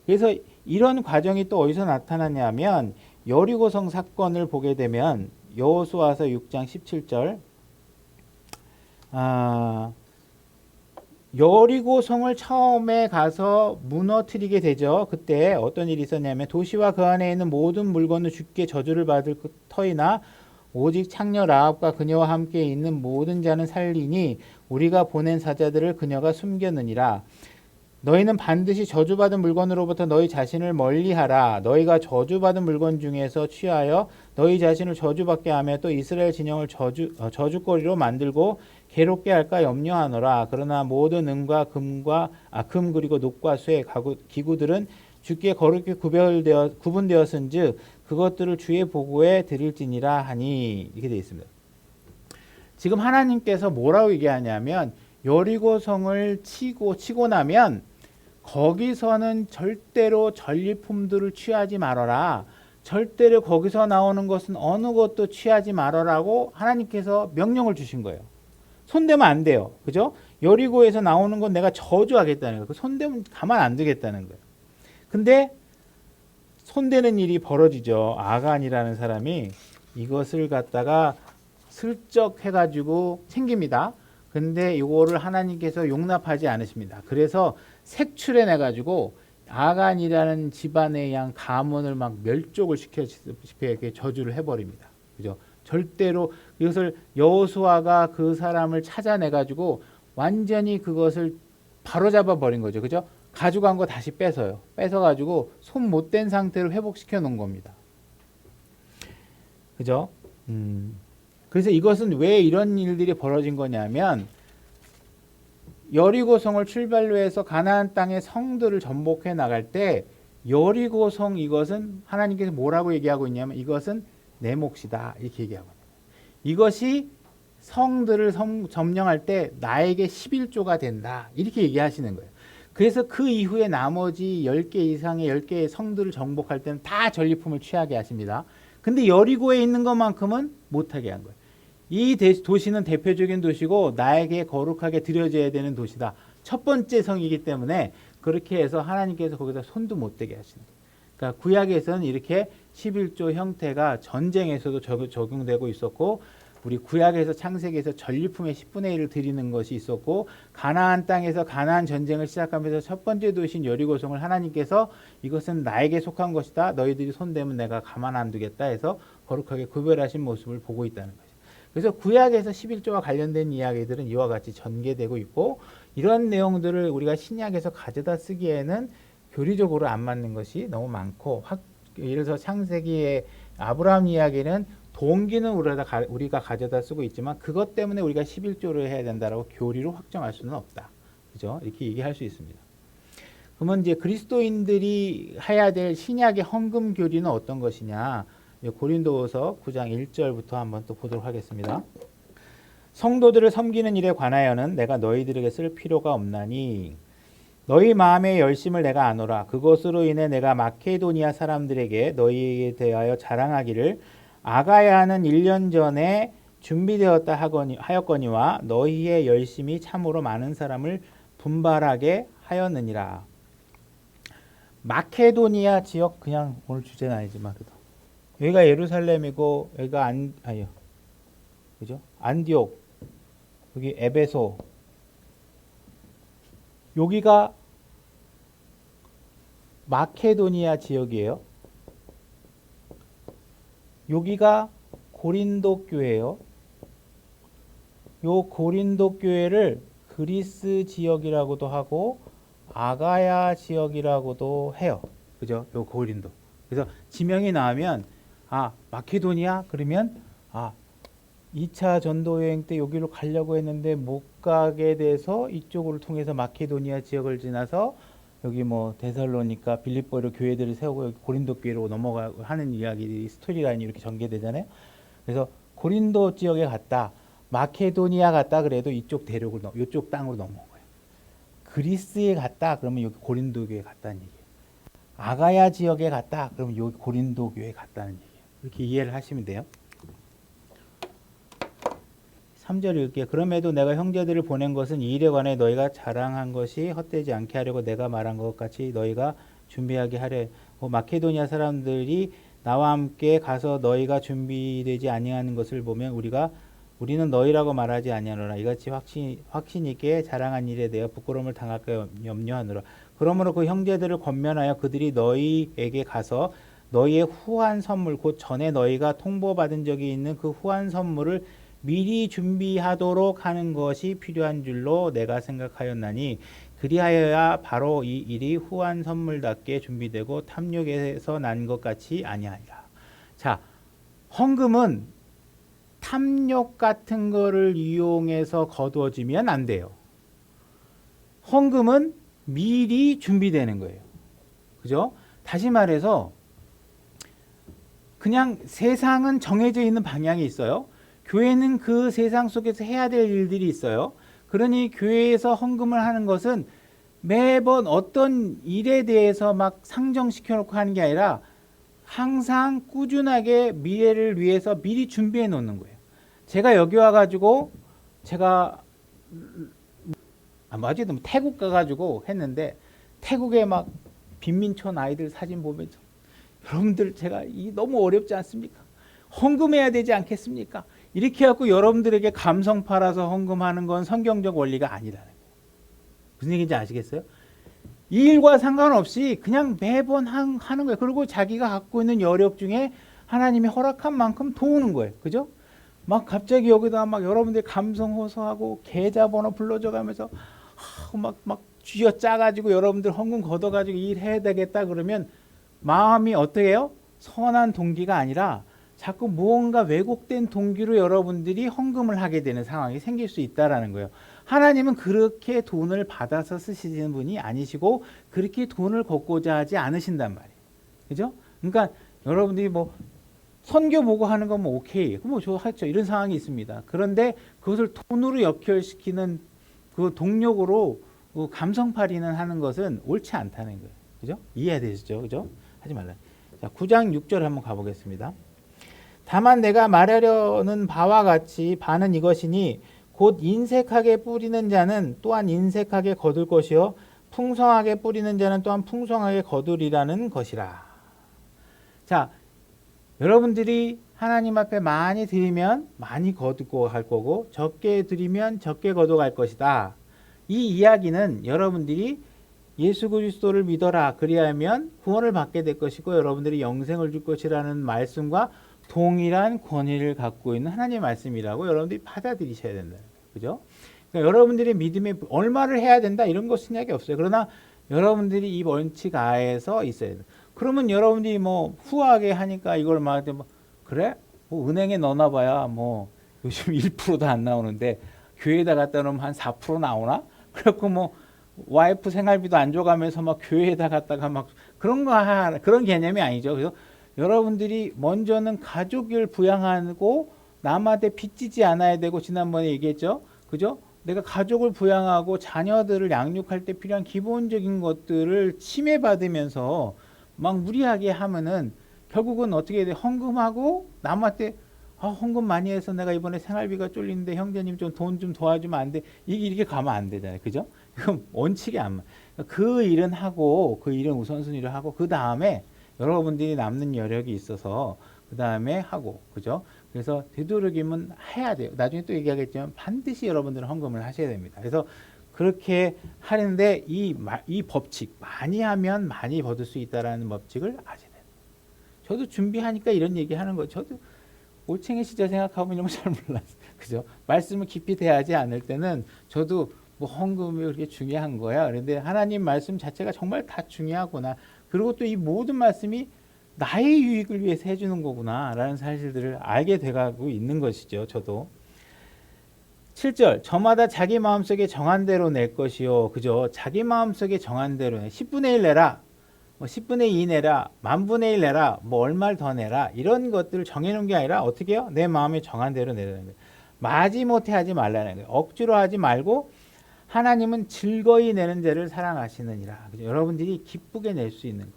그래서 이런 과정이 또 어디서 나타나냐면 여리고성 사건을 보게 되면 여호수아서 6장 17절 여리고성을 처음에 가서 무너뜨리게 되죠. 그때 어떤 일이 있었냐면 도시와 그 안에 있는 모든 물건을 주께 저주를 받을 터이나 오직 창녀 라합과 그녀와 함께 있는 모든 자는 살리니 우리가 보낸 사자들을 그녀가 숨겼느니라. 너희는 반드시 저주받은 물건으로부터 너희 자신을 멀리하라. 너희가 저주받은 물건 중에서 취하여 너희 자신을 저주받게 하며 또 이스라엘 진영을 저주거리로 만들고 괴롭게 할까 염려하노라. 그러나 모든 은과 금 그리고 녹과 쇠 기구들은 주께 거룩히 구분되었은즉 그것들을 주의 보고에 드릴지니라 하니 이렇게 되어 있습니다. 지금 하나님께서 뭐라고 얘기하냐면 여리고성을 치고 나면 거기서는 절대로 전리품들을 취하지 말아라. 절대로 거기서 나오는 것은 어느 것도 취하지 말아라고 하나님께서 명령을 주신 거예요. 손대면 안 돼요. 그죠? 여리고에서 나오는 건 내가 저주하겠다는 거예요. 손대면 가만 안 두겠다는 거예요. 근데 손대는 일이 벌어지죠. 아간이라는 사람이 이것을 갖다가 슬쩍 해가지고 챙깁니다. 근데 이거를 하나님께서 용납하지 않으십니다. 그래서 색출해 내가지고 아간이라는 집안의 양 가문을 막 멸족을 시켜서 이렇게 저주를 해버립니다. 그죠? 절대로 이것을 여호수아가 그 사람을 찾아내 가지고 완전히 그것을 바로잡아 버린 거죠. 그죠? 가져간 거 다시 뺏어요. 뺏어 가지고 손 못 댄 상태로 회복시켜 놓은 겁니다. 그죠? 그래서 이것은 왜 이런 일들이 벌어진 거냐면 여리고성을 출발로 해서 가나안 땅의 성들을 전복해 나갈 때 여리고성 이것은 하나님께서 뭐라고 얘기하고 있냐면 이것은 내 몫이다 이렇게 얘기하고 있는 거예요. 이것이 성들을 점령할 때 나에게 11조가 된다 이렇게 얘기하시는 거예요. 그래서 그 이후에 나머지 10개 이상의 10개의 성들을 정복할 때는 다 전리품을 취하게 하십니다. 근데 여리고에 있는 것만큼은 못하게 한 거예요. 이 도시는 대표적인 도시고 나에게 거룩하게 드려져야 되는 도시다. 첫 번째 성이기 때문에 그렇게 해서 하나님께서 거기다 손도 못 대게 하시는 거예요. 그러니까 구약에서는 이렇게 11조 형태가 전쟁에서도 적용되고 있었고 우리 구약에서 창세기에서 전리품의 10분의 1을 드리는 것이 있었고 가나안 땅에서 가나안 전쟁을 시작하면서 첫 번째 도시인 여리고성을 하나님께서 이것은 나에게 속한 것이다. 너희들이 손대면 내가 가만 안 두겠다 해서 거룩하게 구별하신 모습을 보고 있다는 거죠. 그래서 구약에서 11조와 관련된 이야기들은 이와 같이 전개되고 있고 이런 내용들을 우리가 신약에서 가져다 쓰기에는 교리적으로 안 맞는 것이 너무 많고 예를 들어서 창세기의 아브라함 이야기는 동기는 우리가 가져다 쓰고 있지만 그것 때문에 우리가 11조를 해야 된다라고 교리로 확정할 수는 없다. 그죠? 이렇게 얘기할 수 있습니다. 그러면 이제 그리스도인들이 해야 될 신약의 헌금 교리는 어떤 것이냐? 고린도후서 9장 1절부터 한번 또 보도록 하겠습니다. 성도들을 섬기는 일에 관하여는 내가 너희들에게 쓸 필요가 없나니 너희 마음의 열심을 내가 아노라. 그것으로 인해 내가 마케도니아 사람들에게 너희에 대하여 자랑하기를 아가야는 1년 전에 준비되었다 하였거니와 너희의 열심이 참으로 많은 사람을 분발하게 하였느니라. 마케도니아 지역 그냥 오늘 주제는 아니지만 그래도 여기가 예루살렘이고 여기가 그죠? 안디옥 여기 에베소 여기가 마케도니아 지역이에요. 여기가 고린도 교회예요. 요 고린도 교회를 그리스 지역이라고도 하고 아가야 지역이라고도 해요. 그죠? 요 고린도. 그래서 지명이 나오면 마케도니아 그러면 2차 전도 여행 때 여기로 가려고 했는데 못 가게 돼서 이쪽으로 통해서 마케도니아 지역을 지나서 여기 뭐 데살로니가 빌립보로 교회들을 세우고 여기 고린도 교회로 넘어가고 하는 이야기들이 스토리라인이 이렇게 전개되잖아요. 그래서 고린도 지역에 갔다 마케도니아 갔다 그래도 이쪽 대륙을 이쪽 땅으로 넘어온 거예요. 그리스에 갔다 그러면 여기 고린도 교회 갔다는 얘기예요. 아가야 지역에 갔다 그러면 여기 고린도 교회 갔다는 얘기예요. 이렇게 이해를 하시면 돼요. 3절 읽을게요. 그럼에도 내가 형제들을 보낸 것은 이 일에 관해 너희가 자랑한 것이 헛되지 않게 하려고 내가 말한 것 같이 너희가 준비하게 하려. 마케도니아 사람들이 나와 함께 가서 너희가 준비되지 아니하는 것을 보면 우리는 너희라고 말하지 아니하노라. 이같이 확신 있게 자랑한 일에 대해 부끄러움을 당할까 염려하노라. 그러므로 그 형제들을 권면하여 그들이 너희에게 가서 너희의 후한 선물 곧 전에 너희가 통보받은 적이 있는 그 후한 선물을 미리 준비하도록 하는 것이 필요한 줄로 내가 생각하였나니 그리하여야 바로 이 일이 후한 선물답게 준비되고 탐욕에서 난 것 같이 아니하리라. 자, 헌금은 탐욕 같은 거를 이용해서 거두어지면 안 돼요. 헌금은 미리 준비되는 거예요. 그죠? 다시 말해서 그냥 세상은 정해져 있는 방향이 있어요. 교회는 그 세상 속에서 해야 될 일들이 있어요. 그러니 교회에서 헌금을 하는 것은 매번 어떤 일에 대해서 막 상정시켜 놓고 하는 게 아니라 항상 꾸준하게 미래를 위해서 미리 준비해 놓는 거예요. 제가 여기 와가지고 제가 어제도 태국 가가지고 했는데 태국에 막 빈민촌 아이들 사진 보면서 여러분들 제가 너무 어렵지 않습니까? 헌금해야 되지 않겠습니까? 이렇게 해갖고 여러분들에게 감성 팔아서 헌금하는 건 성경적 원리가 아니라는 거예요. 무슨 얘기인지 아시겠어요? 이 일과 상관없이 그냥 매번 하는 거예요. 그리고 자기가 갖고 있는 여력 중에 하나님이 허락한 만큼 도우는 거예요. 그죠? 막 갑자기 여기다 막 여러분들이 감성 호소하고 계좌번호 불러줘가면서 막 쥐어 짜가지고 여러분들 헌금 걷어가지고 일해야 되겠다 그러면 마음이 어떻게 해요? 선한 동기가 아니라 자꾸 무언가 왜곡된 동기로 여러분들이 헌금을 하게 되는 상황이 생길 수 있다라는 거예요. 하나님은 그렇게 돈을 받아서 쓰시는 분이 아니시고 그렇게 돈을 걷고자 하지 않으신단 말이에요. 그죠? 그러니까 여러분들이 뭐 선교 보고 하는 건 뭐 오케이. 뭐 저 하죠. 이런 상황이 있습니다. 그런데 그것을 돈으로 역결시키는 그 동력으로 그 감성팔이는 하는 것은 옳지 않다는 거예요. 그죠? 이해되시죠? 그죠? 하지 말라. 자, 9장 6절 한번 가보겠습니다. 다만 내가 말하려는 바와 같이 바는 이것이니 곧 인색하게 뿌리는 자는 또한 인색하게 거둘 것이요 풍성하게 뿌리는 자는 또한 풍성하게 거두리라는 것이라. 자, 여러분들이 하나님 앞에 많이 드리면 많이 거두고 갈 거고 적게 드리면 적게 거둬갈 것이다. 이 이야기는 여러분들이 예수 그리스도를 믿어라 그리하면 구원을 받게 될 것이고 여러분들이 영생을 줄 것이라는 말씀과 동일한 권위를 갖고 있는 하나님의 말씀이라고 여러분들이 받아들이셔야 된다. 그죠? 그러니까 여러분들이 믿음에 얼마를 해야 된다 이런 거 생각이 없어요. 그러나 여러분들이 이 원칙 하에서 있어야 돼. 그러면 여러분들이 뭐 후하게 하니까 이걸 말할 뭐 그래? 뭐 은행에 넣어놔봐야 뭐 요즘 1%도 안 나오는데 교회에다 갖다 놓으면 한 4% 나오나? 그래갖고 뭐 와이프 생활비도 안 줘가면서 막 교회에다 갖다가 막 그런 개념이 아니죠. 그래서 여러분들이 먼저는 가족을 부양하고 남한테 빚지지 않아야 되고 지난번에 얘기했죠. 그죠? 내가 가족을 부양하고 자녀들을 양육할 때 필요한 기본적인 것들을 침해받으면서 막 무리하게 하면은 결국은 어떻게 돼? 헌금하고 남한테 헌금 많이 해서 내가 이번에 생활비가 쫄리는데 형제님 좀 돈 좀 도와주면 안 돼. 이게 이렇게 가면 안 되잖아요. 그죠? 그럼 원칙이 안 맞아. 그 일은 하고 그 일은 우선순위를 하고 그 다음에 여러분들이 남는 여력이 있어서 그 다음에 하고 그죠? 그래서 되도록이면 해야 돼요. 나중에 또 얘기하겠지만 반드시 여러분들은 헌금을 하셔야 됩니다. 그래서 그렇게 하는데 이 법칙 많이 하면 많이 받을 수 있다라는 법칙을 아셔야 돼요. 저도 준비하니까 이런 얘기하는 거. 저도 올챙이 시절 생각하면 이런 거 잘 몰랐어요. 그죠? 말씀을 깊이 대하지 않을 때는 저도 뭐 헌금이 그렇게 중요한 거야. 그런데 하나님 말씀 자체가 정말 다 중요하구나. 그리고 또 이 모든 말씀이 나의 유익을 위해서 해주는 거구나 라는 사실들을 알게 돼가고 있는 것이죠. 저도 7절 저마다 자기 마음속에 정한 대로 낼 것이요. 그죠? 자기 마음속에 정한 대로 10분의 1 내라. 뭐 10분의 2 내라. 만분의 1 내라. 뭐 얼마를 더 내라. 이런 것들을 정해놓은 게 아니라 어떻게 해요? 내 마음에 정한 대로 내라는 거예요. 마지못해 하지 말라는 거예요. 억지로 하지 말고 하나님은 즐거이 내는 자를 사랑하시느니라. 그죠? 여러분들이 기쁘게 낼 수 있는 거.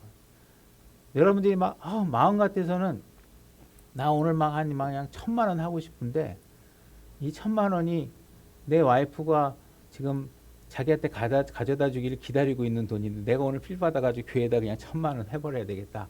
여러분들이 막 마음 같아서는 나 오늘 막 그냥 1,000만 원 하고 싶은데 이 1,000만 원이 내 와이프가 지금 자기한테 가져다 주기를 기다리고 있는 돈인데 내가 오늘 필 받아가지고 교회에다 그냥 1,000만 원 해버려야 되겠다.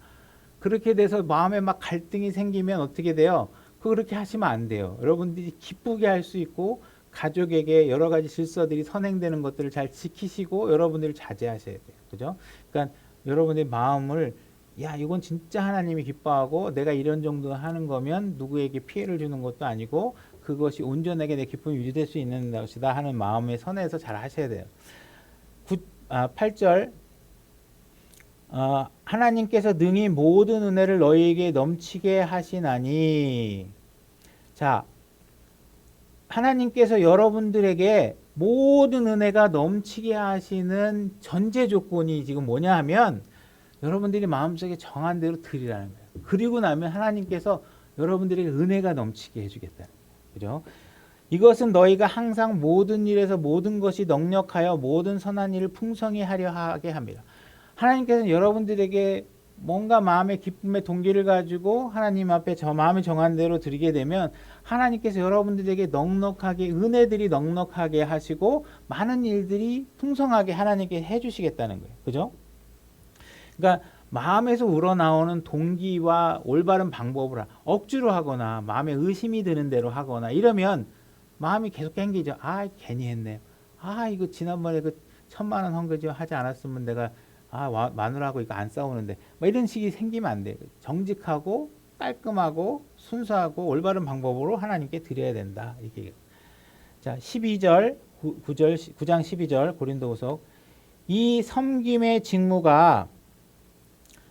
그렇게 돼서 마음에 막 갈등이 생기면 어떻게 돼요? 그렇게 하시면 안 돼요. 여러분들이 기쁘게 할 수 있고 가족에게 여러 가지 질서들이 선행되는 것들을 잘 지키시고 여러분들이 자제하셔야 돼요. 그죠? 그러니까 여러분의 마음을 야 이건 진짜 하나님이 기뻐하고 내가 이런 정도 하는 거면 누구에게 피해를 주는 것도 아니고 그것이 온전하게 내 기쁨이 유지될 수 있는 것이다 하는 마음의 선에서 잘 하셔야 돼요. 8절 하나님께서 능히 모든 은혜를 너희에게 넘치게 하시나니 자 하나님께서 여러분들에게 모든 은혜가 넘치게 하시는 전제 조건이 지금 뭐냐 하면 여러분들이 마음속에 정한 대로 드리라는 거예요. 그리고 나면 하나님께서 여러분들에게 은혜가 넘치게 해주겠다는 거예요. 그죠? 이것은 너희가 항상 모든 일에서 모든 것이 넉넉하여 모든 선한 일을 풍성히 하려 하게 합니다. 하나님께서는 여러분들에게 뭔가 마음의 기쁨의 동기를 가지고 하나님 앞에 마음이 정한 대로 드리게 되면 하나님께서 여러분들에게 넉넉하게 은혜들이 넉넉하게 하시고 많은 일들이 풍성하게 하나님께 해주시겠다는 거예요. 그죠? 그러니까 마음에서 우러나오는 동기와 올바른 방법을 억지로 하거나 마음에 의심이 드는 대로 하거나 이러면 마음이 계속 땡기죠. 괜히 했네. 이거 지난번에 그 1,000만 원 헌금 하지 않았으면 내가 마누라하고 이거 안 싸우는데 뭐 이런 식이 생기면 안 돼요. 정직하고 깔끔하고 순수하고 올바른 방법으로 하나님께 드려야 된다. 이게. 자, 12절 9장 12절 고린도후서 이 섬김의 직무가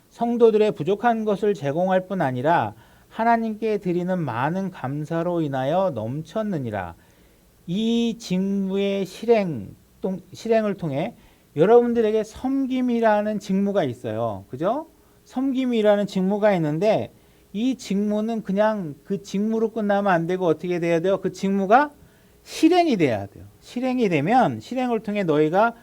성도들의 부족한 것을 제공할 뿐 아니라 하나님께 드리는 많은 감사로 인하여 넘쳤느니라. 이 직무의 실행을 통해 여러분들에게 섬김이라는 직무가 있어요. 그죠? 섬김이라는 직무가 있는데 이 직무는 그냥 그 직무로 끝나면 안 되고 어떻게 돼야 돼요? 그 직무가 실행이 돼야 돼요. 실행이 되면 실행을 통해 너희가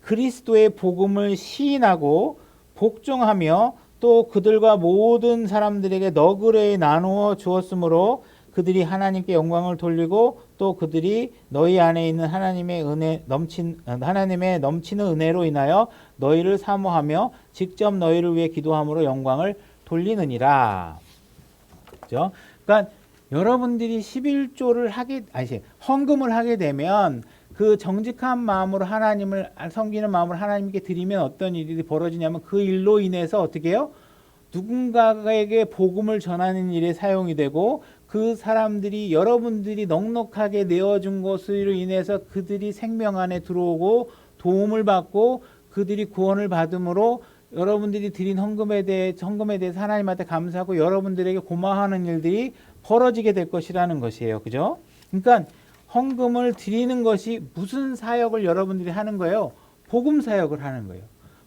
그리스도의 복음을 시인하고 복종하며 또 그들과 모든 사람들에게 너그레이 나누어 주었으므로 그들이 하나님께 영광을 돌리고 또 그들이 너희 안에 있는 하나님의 넘치는 은혜로 인하여 너희를 사모하며 직접 너희를 위해 기도함으로 영광을 돌리느니라. 그죠? 그러니까 여러분들이 11조를 헌금을 하게 되면 그 정직한 마음으로 하나님을 섬기는 마음으로 하나님께 드리면 어떤 일이 벌어지냐면 그 일로 인해서 어떻게 해요? 누군가에게 복음을 전하는 일에 사용이 되고 그 사람들이 여러분들이 넉넉하게 내어준 것으로 인해서 그들이 생명 안에 들어오고 도움을 받고 그들이 구원을 받음으로 여러분들이 드린 헌금에 대해서 하나님한테 감사하고 여러분들에게 고마워하는 일들이 벌어지게 될 것이라는 것이에요. 그죠? 그러니까 헌금을 드리는 것이 무슨 사역을 여러분들이 하는 거예요? 복음 사역을 하는 거예요.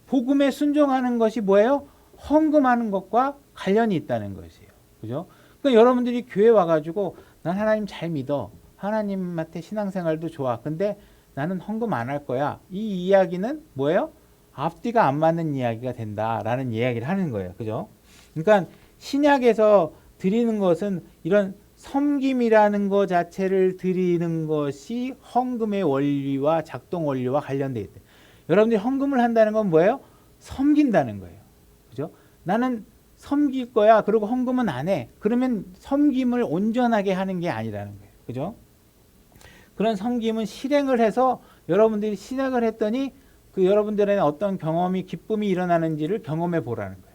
복음에 순종하는 것이 뭐예요? 헌금하는 것과 관련이 있다는 것이에요. 그죠? 그러니까 여러분들이 교회 와가지고 난 하나님 잘 믿어. 하나님한테 신앙생활도 좋아. 근데 나는 헌금 안 할 거야. 이 이야기는 뭐예요? 앞뒤가 안 맞는 이야기가 된다라는 이야기를 하는 거예요. 그죠? 그러니까 신약에서 드리는 것은 이런 섬김이라는 것 자체를 드리는 것이 헌금의 원리와 작동 원리와 관련되어 있대요. 여러분들이 헌금을 한다는 건 뭐예요? 섬긴다는 거예요. 그죠? 나는 섬길 거야. 그리고 헌금은 안 해. 그러면 섬김을 온전하게 하는 게 아니라는 거예요. 그죠? 그런 섬김은 실행을 해서 여러분들이 실행을 했더니 그 여러분들에게 어떤 경험이 기쁨이 일어나는지를 경험해 보라는 거예요.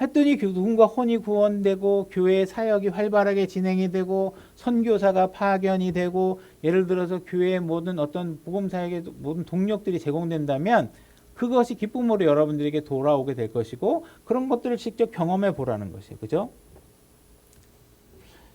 했더니 누군가 혼이 구원되고 교회 사역이 활발하게 진행이 되고 선교사가 파견이 되고 예를 들어서 교회의 모든 어떤 복음 사역의 모든 동력들이 제공된다면 그것이 기쁨으로 여러분들에게 돌아오게 될 것이고 그런 것들을 직접 경험해 보라는 것이에요. 그죠?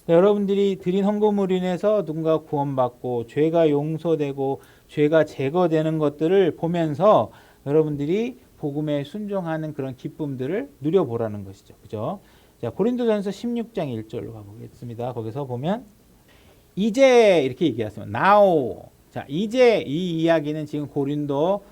여러분들이 드린 헌금으로 인해서 누군가 구원받고 죄가 용서되고 죄가 제거되는 것들을 보면서 여러분들이 복음에 순종하는 그런 기쁨들을 누려보라는 것이죠. 그죠? 자, 고린도전서 16장 1절로 가보겠습니다. 거기서 보면 이제 이렇게 얘기했습니다. Now. 자, 이제 이 이야기는 지금 고린도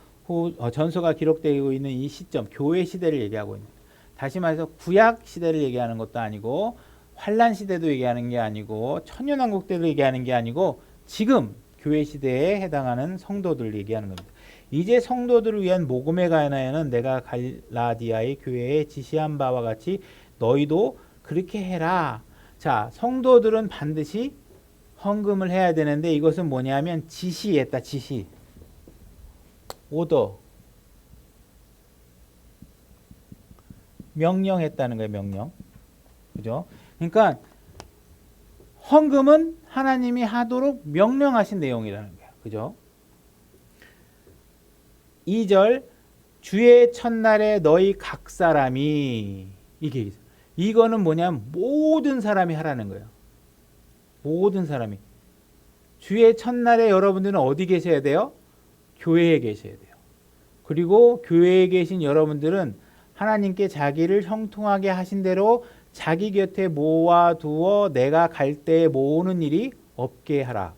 전서가 기록되고 있는 이 시점, 교회 시대를 얘기하고 있는. 다시 말해서 구약 시대를 얘기하는 것도 아니고 환란 시대도 얘기하는 게 아니고 천년왕국 때도 얘기하는 게 아니고 지금 교회 시대에 해당하는 성도들을 얘기하는 겁니다. 이제 성도들을 위한 복음에 관하여는 내가 갈라디아의 교회에 지시한 바와 같이 너희도 그렇게 해라. 자, 성도들은 반드시 헌금을 해야 되는데 이것은 뭐냐면 지시했다. 지시. 오더. 명령했다는 거예요. 명령. 그죠? 그러니까 헌금은 하나님이 하도록 명령하신 내용이라는 거예요. 그죠? 2절 주의 첫날에 너희 각 사람이 이거는 뭐냐면 모든 사람이 하라는 거예요. 모든 사람이. 주의 첫날에 여러분들은 어디 계셔야 돼요? 교회에 계셔야 돼요. 그리고 교회에 계신 여러분들은 하나님께 자기를 형통하게 하신 대로 자기 곁에 모아두어 내가 갈 때에 모으는 일이 없게 하라.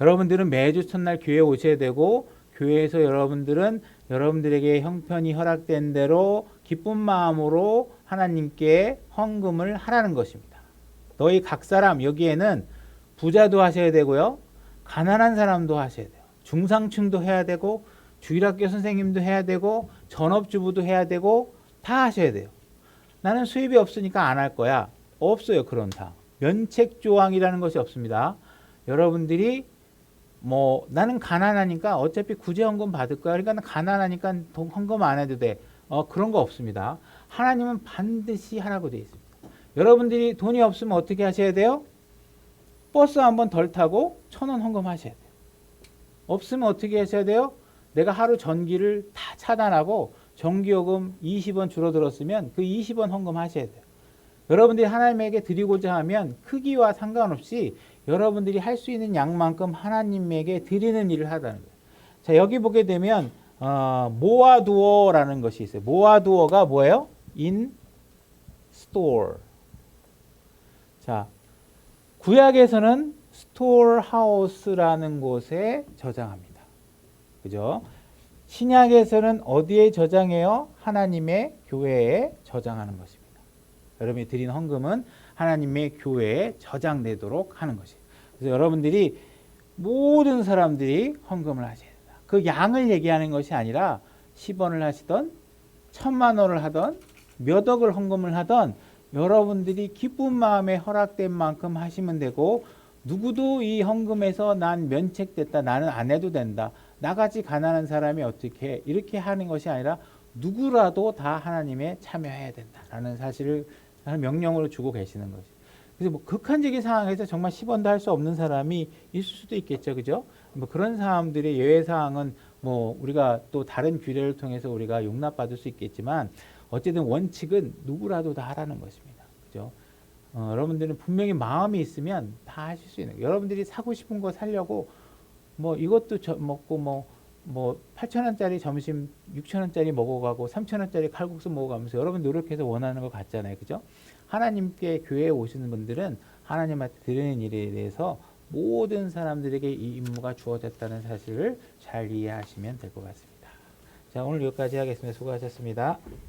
여러분들은 매주 첫날 교회에 오셔야 되고 교회에서 여러분들은 여러분들에게 형편이 허락된 대로 기쁜 마음으로 하나님께 헌금을 하라는 것입니다. 너희 각 사람 여기에는 부자도 하셔야 되고요. 가난한 사람도 하셔야 돼요. 중상층도 해야 되고 주일학교 선생님도 해야 되고 전업주부도 해야 되고 다 하셔야 돼요. 나는 수입이 없으니까 안 할 거야. 없어요. 그런 다. 면책조항이라는 것이 없습니다. 여러분들이 나는 가난하니까 어차피 구제헌금 받을 거야. 그러니까 가난하니까 헌금 안 해도 돼. 그런 거 없습니다. 하나님은 반드시 하라고 되어 있습니다. 여러분들이 돈이 없으면 어떻게 하셔야 돼요? 버스 한번 덜 타고 1,000원 헌금하셔야 돼요. 없으면 어떻게 하셔야 돼요? 내가 하루 전기를 다 차단하고 전기요금 20원 줄어들었으면 그 20원 헌금하셔야 돼요. 여러분들이 하나님에게 드리고자 하면 크기와 상관없이 여러분들이 할 수 있는 양만큼 하나님에게 드리는 일을 하다는 거예요. 자, 여기 보게 되면 모아두어라는 것이 있어요. 모아두어가 뭐예요? in store. 자, 구약에서는 스토어하우스라는 곳에 저장합니다. 그죠? 신약에서는 어디에 저장해요? 하나님의 교회에 저장하는 것입니다. 여러분이 드린 헌금은 하나님의 교회에 저장되도록 하는 것이에요. 그래서 여러분들이 모든 사람들이 헌금을 하셔야 된다. 그 양을 얘기하는 것이 아니라 10원을 하시던 1,000만 원을 하던 몇 억을 헌금을 하던 여러분들이 기쁜 마음에 허락된 만큼 하시면 되고, 누구도 이 헌금에서 난 면책됐다, 나는 안 해도 된다, 나같이 가난한 사람이 어떻게 이렇게 하는 것이 아니라 누구라도 다 하나님에 참여해야 된다라는 사실을 명령으로 주고 계시는 거죠. 그래서 뭐 극한적인 상황에서 정말 10원도 할 수 없는 사람이 있을 수도 있겠죠, 그죠? 뭐 그런 사람들의 예외 사항은 뭐 우리가 또 다른 규례를 통해서 우리가 용납받을 수 있겠지만, 어쨌든 원칙은 누구라도 다 하라는 것입니다, 그죠? 여러분들은 분명히 마음이 있으면 다 하실 수 있는 거예요. 여러분들이 사고 싶은 거 사려고 뭐 이것도 먹고 뭐 8,000원짜리 점심 6,000원짜리 먹어가고 3,000원짜리 칼국수 먹어가면서 여러분 노력해서 원하는 거 같잖아요, 그죠? 하나님께 교회에 오시는 분들은 하나님한테 드리는 일에 대해서 모든 사람들에게 이 임무가 주어졌다는 사실을 잘 이해하시면 될 것 같습니다. 자, 오늘 여기까지 하겠습니다. 수고하셨습니다.